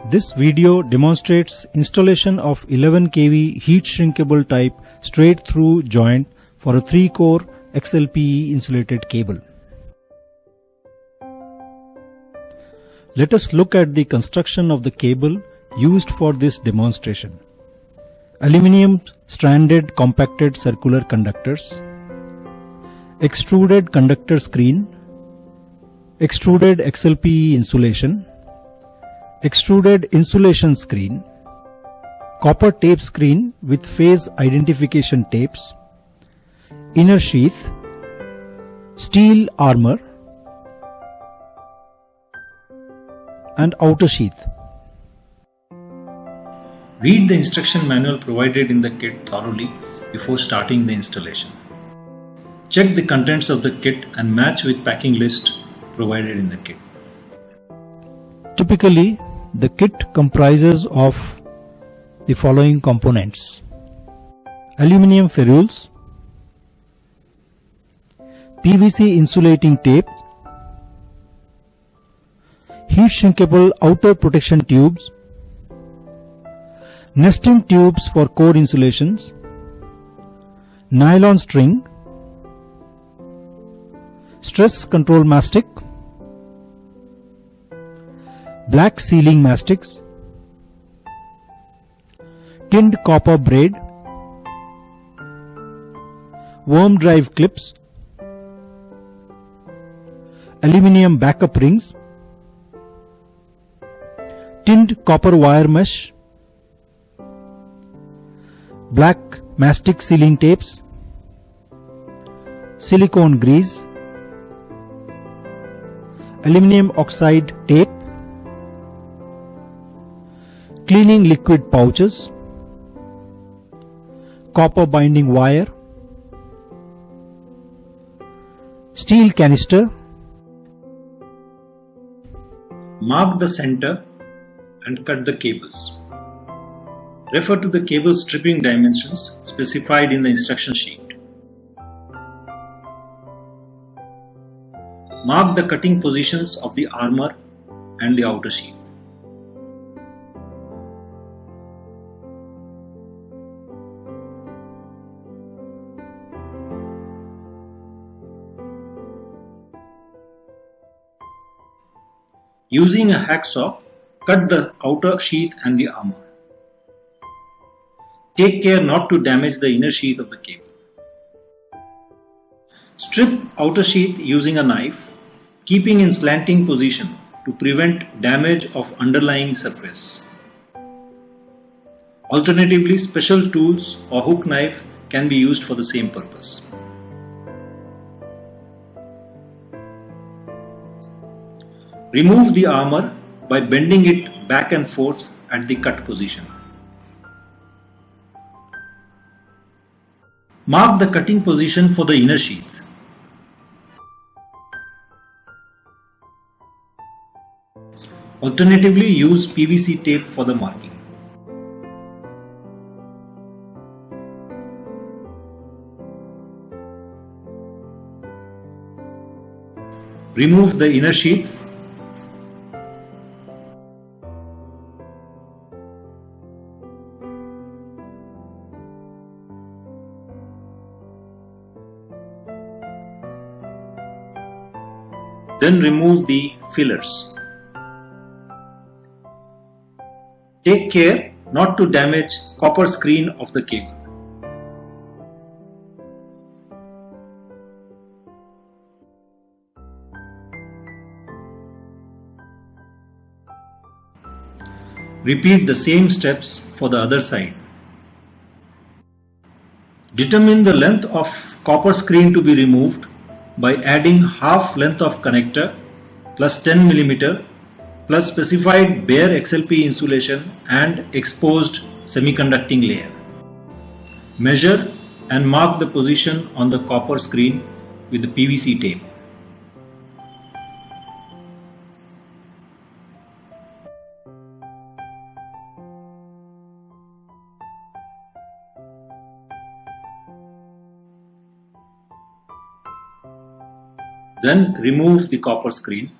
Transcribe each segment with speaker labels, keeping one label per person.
Speaker 1: This video demonstrates installation of 11 kV heat shrinkable type straight through joint for a 3-core XLPE insulated cable. Let us look at the construction of the cable used for this demonstration. Aluminium stranded compacted circular conductors, extruded conductor screen, extruded XLPE insulation, extruded insulation screen, copper tape screen with phase identification tapes, inner sheath, steel armor, and outer sheath.
Speaker 2: Read the instruction manual provided in the kit thoroughly before starting the installation. Check the contents of the kit and match with packing list provided in the kit.
Speaker 1: Typically, the kit comprises of the following components: aluminium ferrules, PVC insulating tape, heat shrinkable outer protection tubes, nesting tubes for core insulations, nylon string, stress control mastic, black sealing mastics, tinned copper braid, worm drive clips, aluminium backup rings, tinned copper wire mesh, black mastic sealing tapes, silicone grease, aluminium oxide tape, cleaning liquid pouches, copper binding wire, steel canister.
Speaker 2: Mark the center and cut the cables. Refer to the cable stripping dimensions specified in the instruction sheet. Mark the cutting positions of the armor and the outer sheath. Using a hacksaw, cut the outer sheath and the armor. Take care not to damage the inner sheath of the cable. Strip outer sheath using a knife, keeping in slanting position to prevent damage of underlying surface. Alternatively, special tools or hook knife can be used for the same purpose. Remove the armor by bending it back and forth at the cut position. Mark the cutting position for the inner sheath. Alternatively, use PVC tape for the marking. Remove the inner sheath. Then remove the fillers. Take care not to damage copper screen of the cable. Repeat the same steps for the other side. Determine the length of copper screen to be removed by adding half length of connector plus 10 mm plus specified bare XLPE insulation and exposed semiconducting layer. Measure and mark the position on the copper screen with the PVC tape. Then remove the copper screen.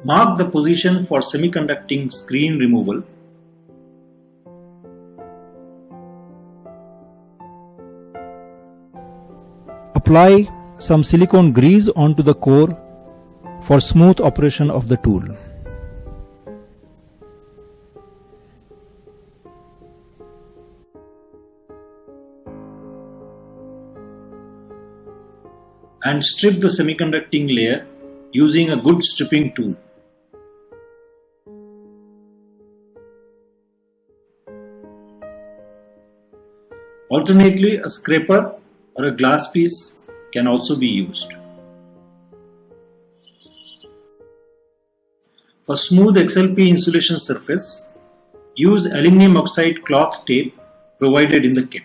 Speaker 2: Mark the position for semiconducting screen removal.
Speaker 1: Apply some silicone grease onto the core for smooth operation of the tool.
Speaker 2: And strip the semiconducting layer using a good stripping tool. Alternately, a scraper or a glass piece can also be used. For smooth XLP insulation surface, use aluminum oxide cloth tape provided in the kit.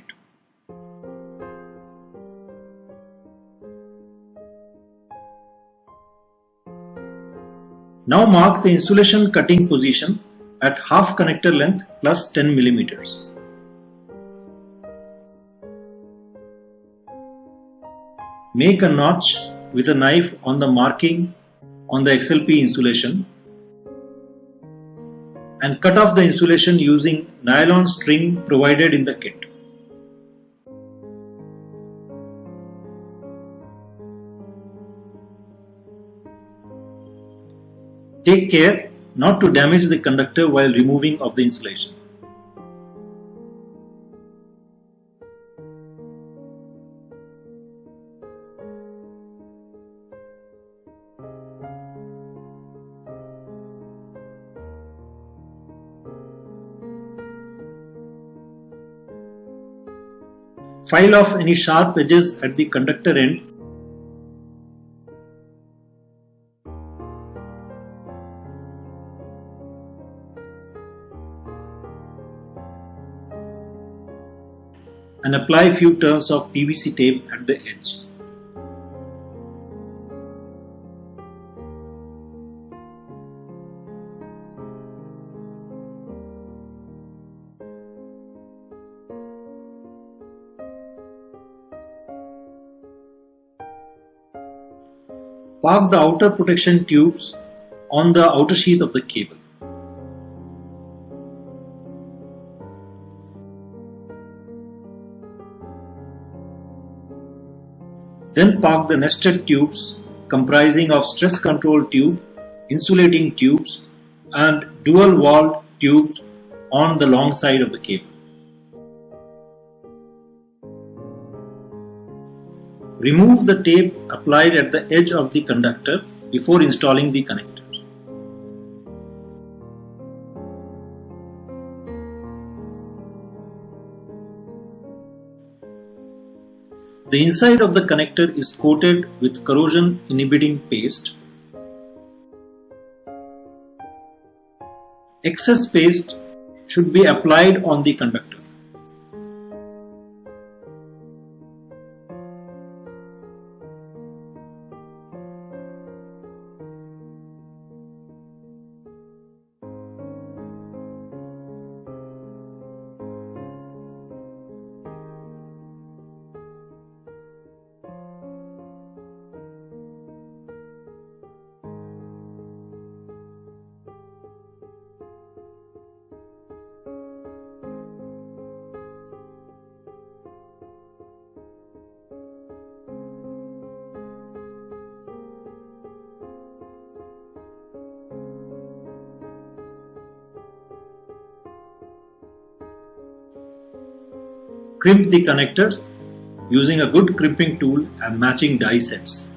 Speaker 2: Now mark the insulation cutting position at half connector length plus 10 millimeters. Make a notch with a knife on the marking on the XLP insulation and cut off the insulation using nylon string provided in the kit. Take care not to damage the conductor while removing of the insulation. File off any sharp edges at the conductor end . And apply few turns of PVC tape at the edge. Park the outer protection tubes on the outer sheath of the cable. Then park the nested tubes comprising of stress control tube, insulating tubes and dual walled tubes on the long side of the cable. Remove the tape applied at the edge of the conductor before installing the connectors. The inside of the connector is coated with corrosion inhibiting paste. Excess paste should be applied on the conductor. Crimp the connectors using a good crimping tool and matching die sets.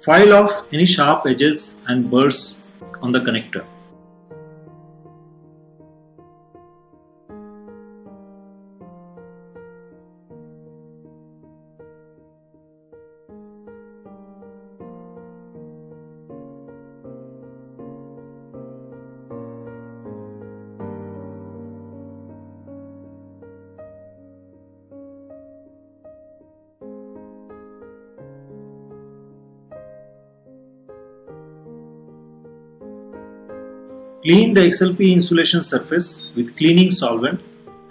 Speaker 2: File off any sharp edges and burrs on the connector. Clean the XLP insulation surface with cleaning solvent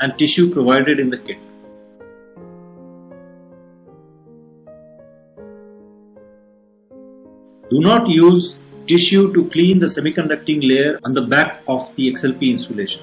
Speaker 2: and tissue provided in the kit. Do not use tissue to clean the semiconducting layer on the back of the XLP insulation.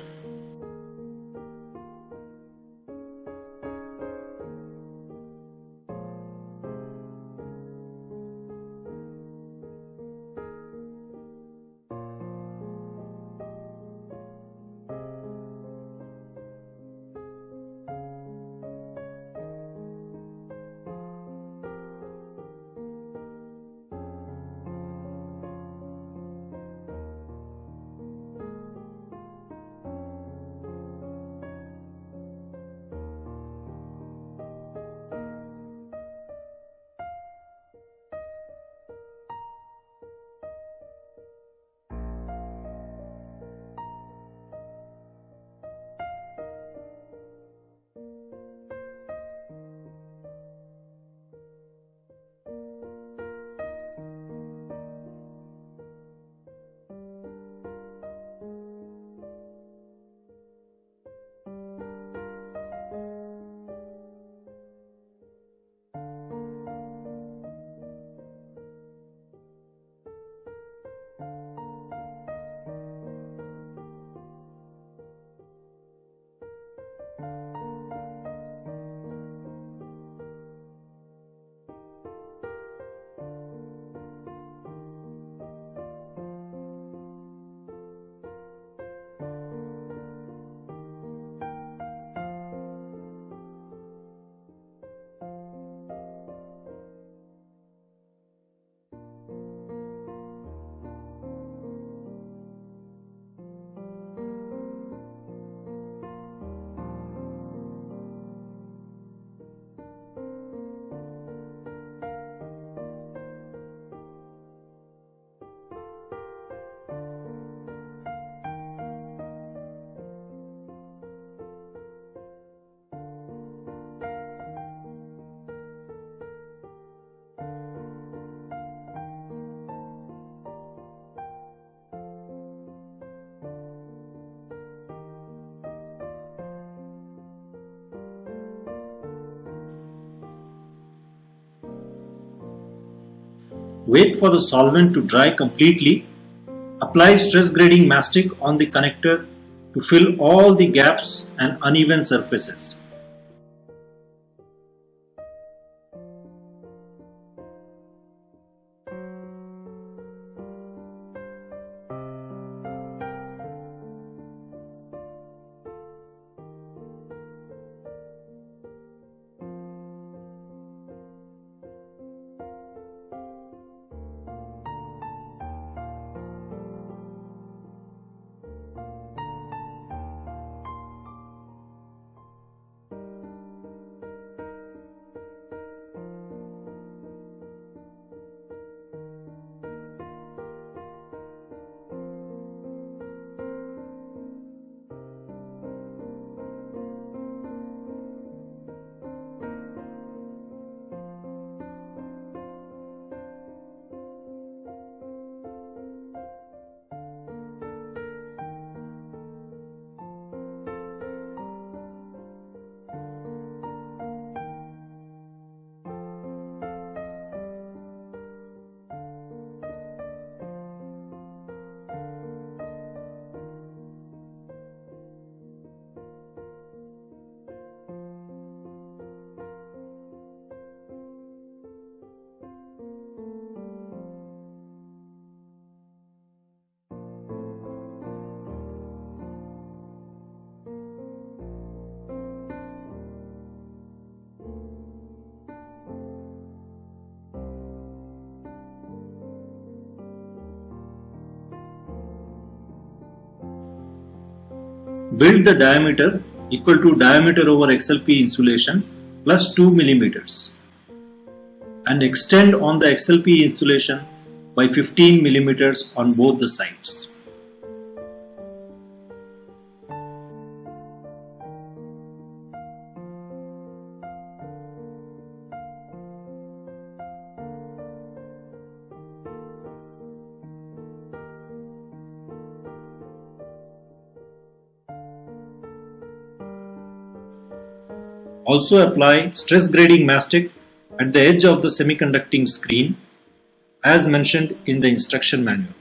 Speaker 2: Wait for the solvent to dry completely. Apply stress grading mastic on the connector to fill all the gaps and uneven surfaces. Build the diameter equal to diameter over XLP insulation plus 2 millimeters and extend on the XLP insulation by 15 millimeters on both the sides. Also apply stress grading mastic at the edge of the semiconducting screen as mentioned in the instruction manual.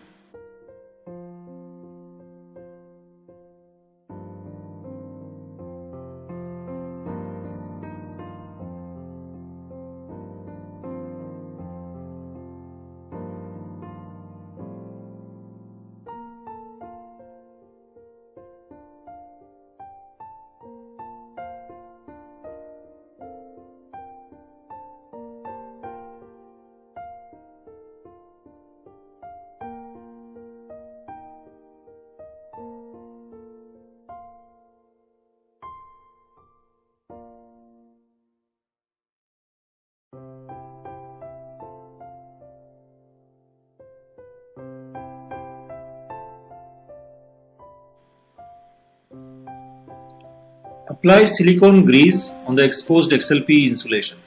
Speaker 2: Apply silicone grease on the exposed XLP insulation.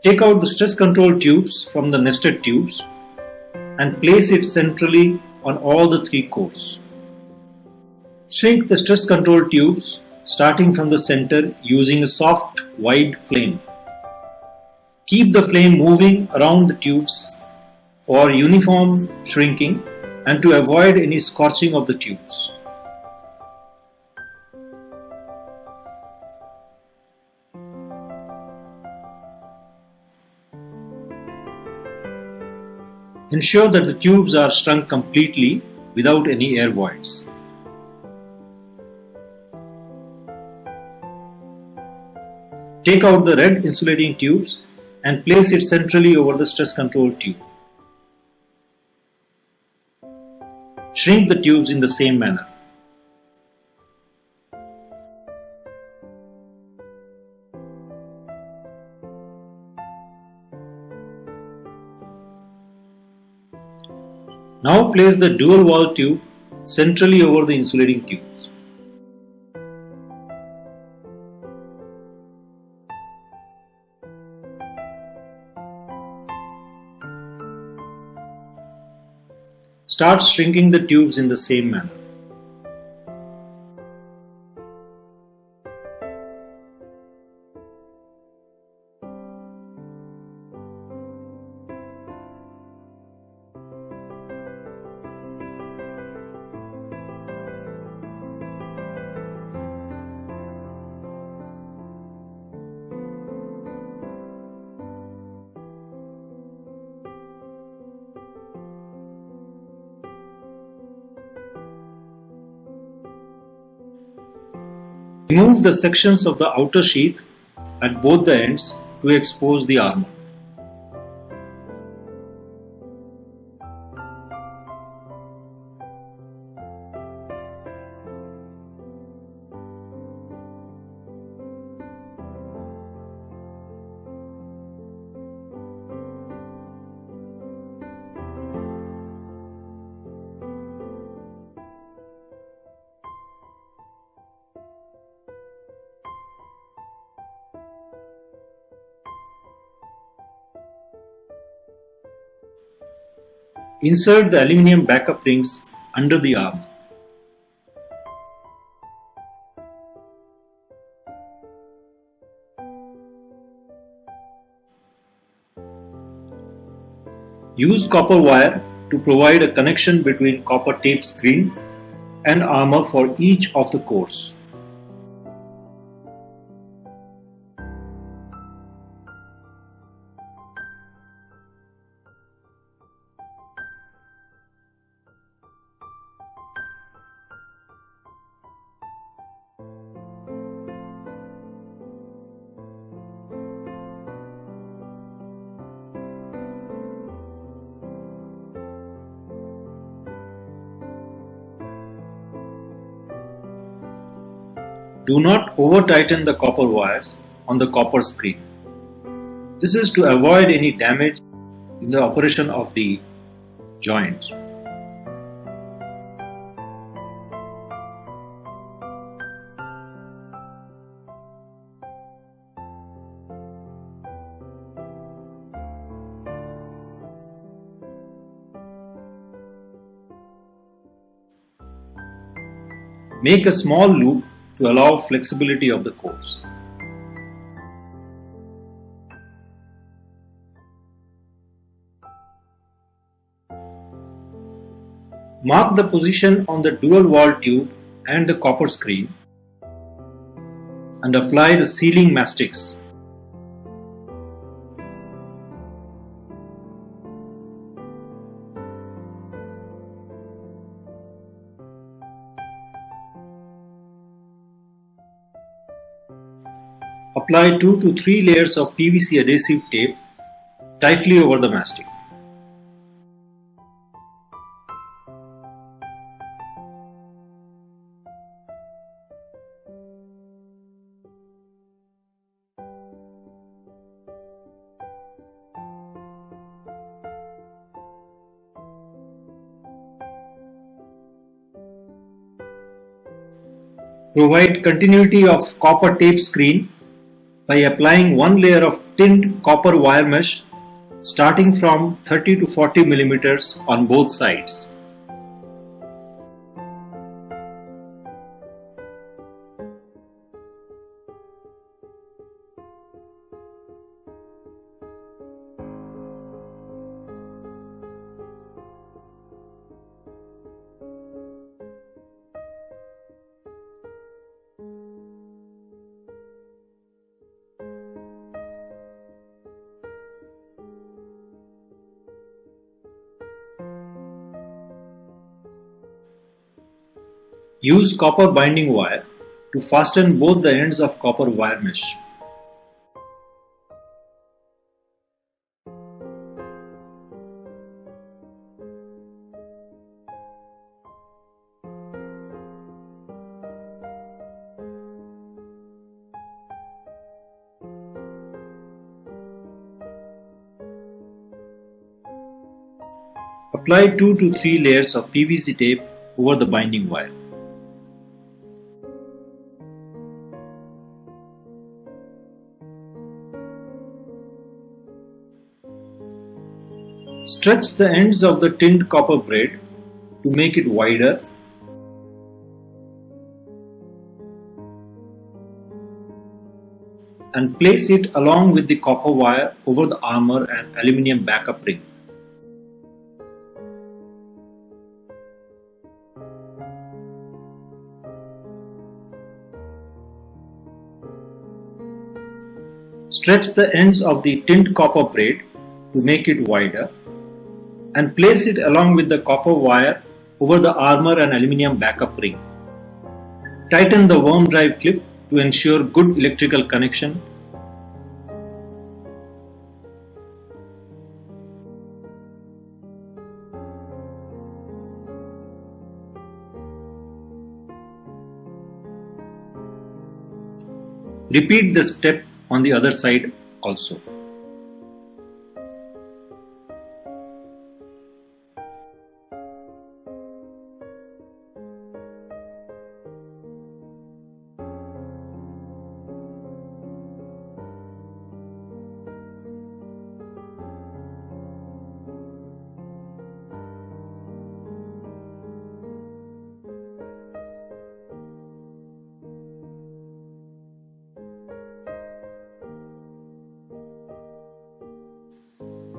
Speaker 2: Take out the stress control tubes from the nested tubes and place it centrally on all the three cores. Shrink the stress control tubes starting from the center using a soft wide flame. Keep the flame moving around the tubes for uniform shrinking and to avoid any scorching of the tubes. Ensure that the tubes are shrunk completely without any air voids. Take out the red insulating tubes and place it centrally over the stress control tube. Shrink the tubes in the same manner. Now place the dual wall tube centrally over the insulating tubes. Start shrinking the tubes in the same manner. Remove the sections of the outer sheath at both the ends to expose the armor. Insert the aluminum backup rings under the armor. Use copper wire to provide a connection between copper tape screen and armor for each of the cores. Do not over tighten the copper wires on the copper screen. This is to avoid any damage in the operation of the joints. Make a small loop to allow flexibility of the cores. Mark the position on the dual wall tube and the copper screen and apply the sealing mastics. Apply 2 to 3 layers of PVC adhesive tape tightly over the mastic. Provide continuity of copper tape screen by applying one layer of tinned copper wire mesh starting from 30 to 40 millimeters on both sides. Use copper binding wire to fasten both the ends of copper wire mesh. Apply 2 to 3 layers of PVC tape over the binding wire. Stretch the ends of the tinned copper braid to make it wider and place it along with the copper wire over the armor and aluminium backup ring. Stretch the ends of the tinned copper braid to make it wider and place it along with the copper wire over the armor and aluminium backup ring. Tighten the worm drive clip to ensure good electrical connection. Repeat the step on the other side also.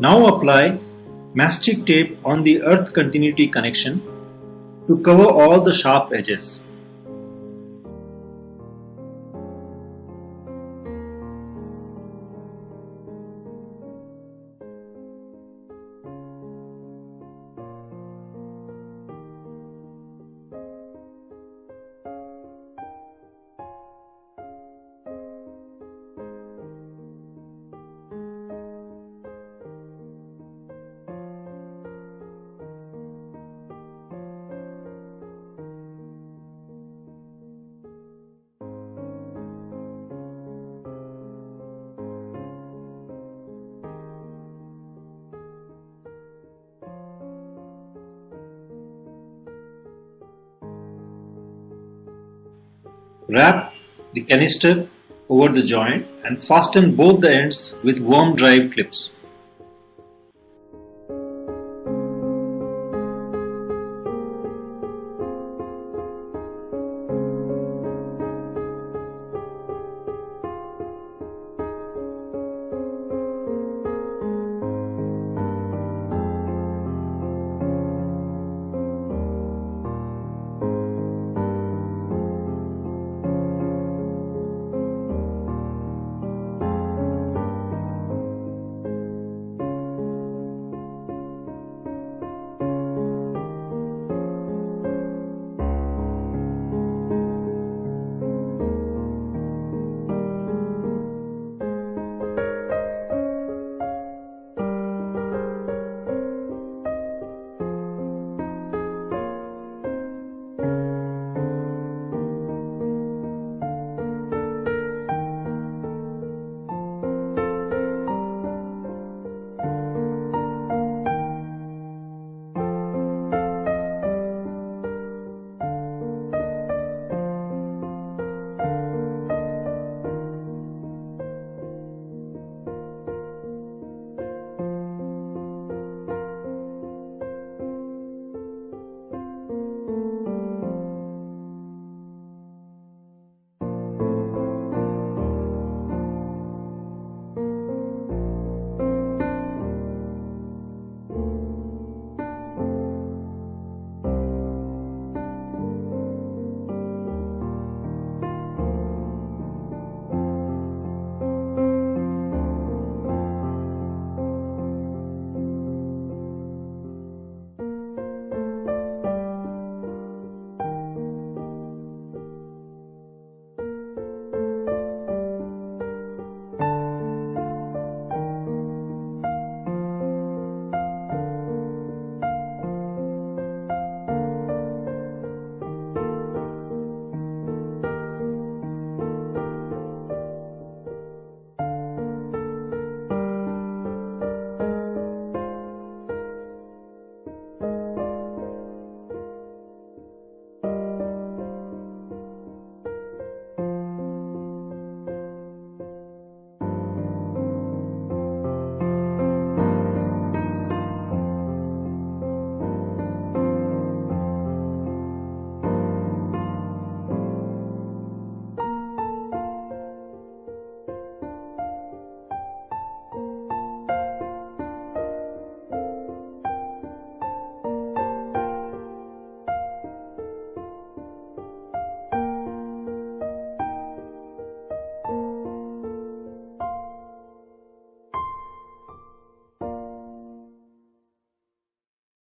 Speaker 2: Now apply mastic tape on the earth continuity connection to cover all the sharp edges. Wrap the canister over the joint and fasten both the ends with worm drive clips.